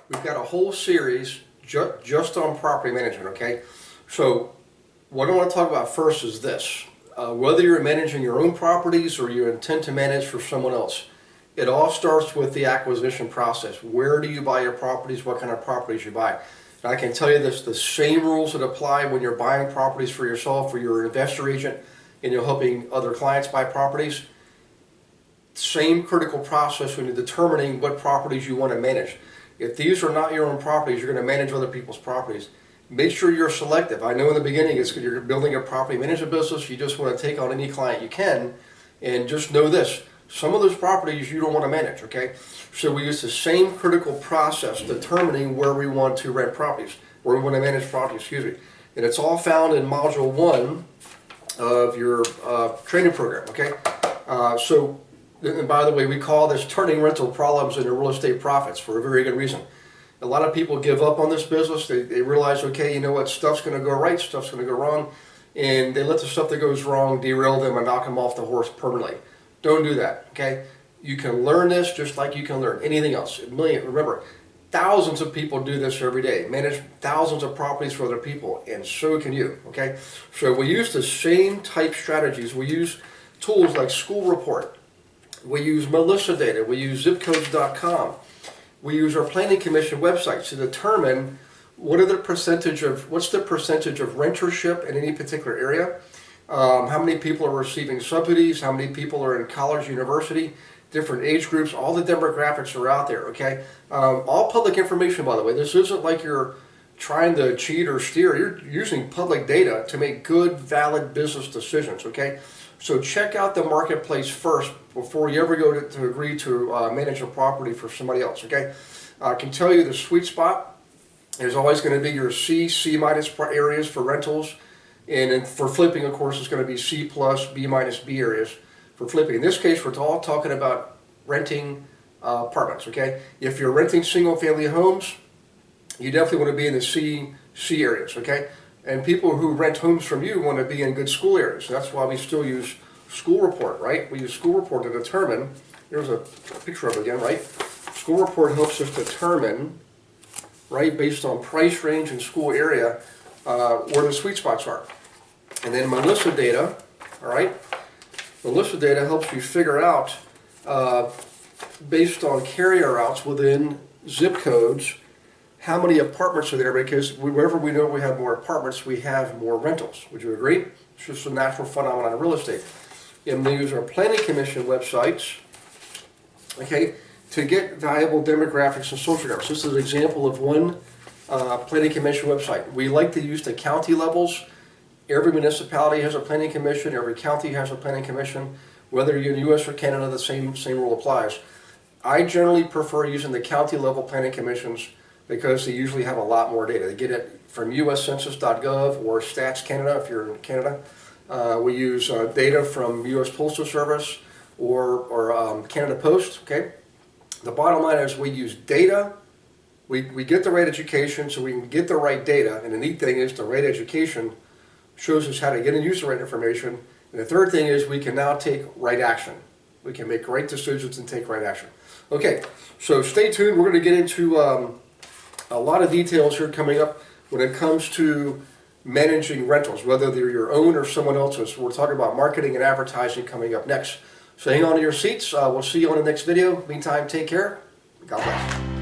We've got a whole series just on property management, okay? So what I want to talk about first is this. Whether you're managing your own properties or you intend to manage for someone else, it all starts with the acquisition process. Where do you buy your properties? What kind of properties you buy? And I can tell you this, the same rules that apply when you're buying properties for yourself or you're an investor agent and you're helping other clients buy properties. Same critical process when you're determining what properties you want to manage. If these are not your own properties, you're going to manage other people's properties. Make sure you're selective. I know in the beginning it's because you're building a property management business, you just want to take on any client you can, and just know this, some of those properties you don't want to manage, okay? So we use the same critical process determining where we want to rent properties, where we want to manage properties, excuse me. And it's all found in Module 1 of your training program, okay? And by the way, we call this turning rental problems into real estate profits for a very good reason. A lot of people give up on this business. They realize, okay, you know what, stuff's going to go right, stuff's going to go wrong, and they let the stuff that goes wrong derail them and knock them off the horse permanently. Don't do that, okay? You can learn this just like you can learn anything else. Remember, thousands of people do this every day, manage thousands of properties for other people, and so can you, okay? So we use the same type strategies. We use tools like School Report. We use Melissa data. We use zipcodes.com. We use our planning commission websites to determine what's the percentage of rentership in any particular area, how many people are receiving subsidies, how many people are in college, university, different age groups, all the demographics are out there, okay? All public information, by the way. This isn't like you're trying to cheat or steer. You're using public data to make good, valid business decisions, okay? So check out the marketplace first before you ever go to agree to manage a property for somebody else, okay? I can tell you the sweet spot is always going to be your C minus areas for rentals. And for flipping, of course, it's going to be C plus, B minus B areas for flipping. In this case, we're all talking about renting apartments, okay? If you're renting single family homes, you definitely want to be in the C areas, okay? And people who rent homes from you want to be in good school areas. So that's why we still use School Report, right? We use School Report to determine, here's a picture of it again, right? School Report helps us determine, right, based on price range and school area, where the sweet spots are. And then Melissa data, all right? Melissa data helps you figure out, based on carrier routes within zip codes, how many apartments are there, because wherever we know we have more apartments, we have more rentals. Would you agree? It's just a natural phenomenon in real estate. And we use our planning commission websites, okay, to get valuable demographics and social groups. This is an example of one planning commission website. We like to use the county levels. Every municipality has a planning commission. Every county has a planning commission. Whether you're in the U.S. or Canada, the same rule applies. I generally prefer using the county level planning commissions because they usually have a lot more data. They get it from uscensus.gov or Stats Canada if you're in Canada. We use data from U.S. Postal Service or Canada Post, okay? The bottom line is we use data, we get the right education so we can get the right data, and the neat thing is the right education shows us how to get and use the right information, and the third thing is we can now take right action. We can make right decisions and take right action. Okay, so stay tuned. We're going to get into a lot of details here coming up when it comes to managing rentals, whether they're your own or someone else's. We're talking about marketing and advertising coming up next. So hang on to your seats. We'll see you on the next video. Meantime, take care. God bless.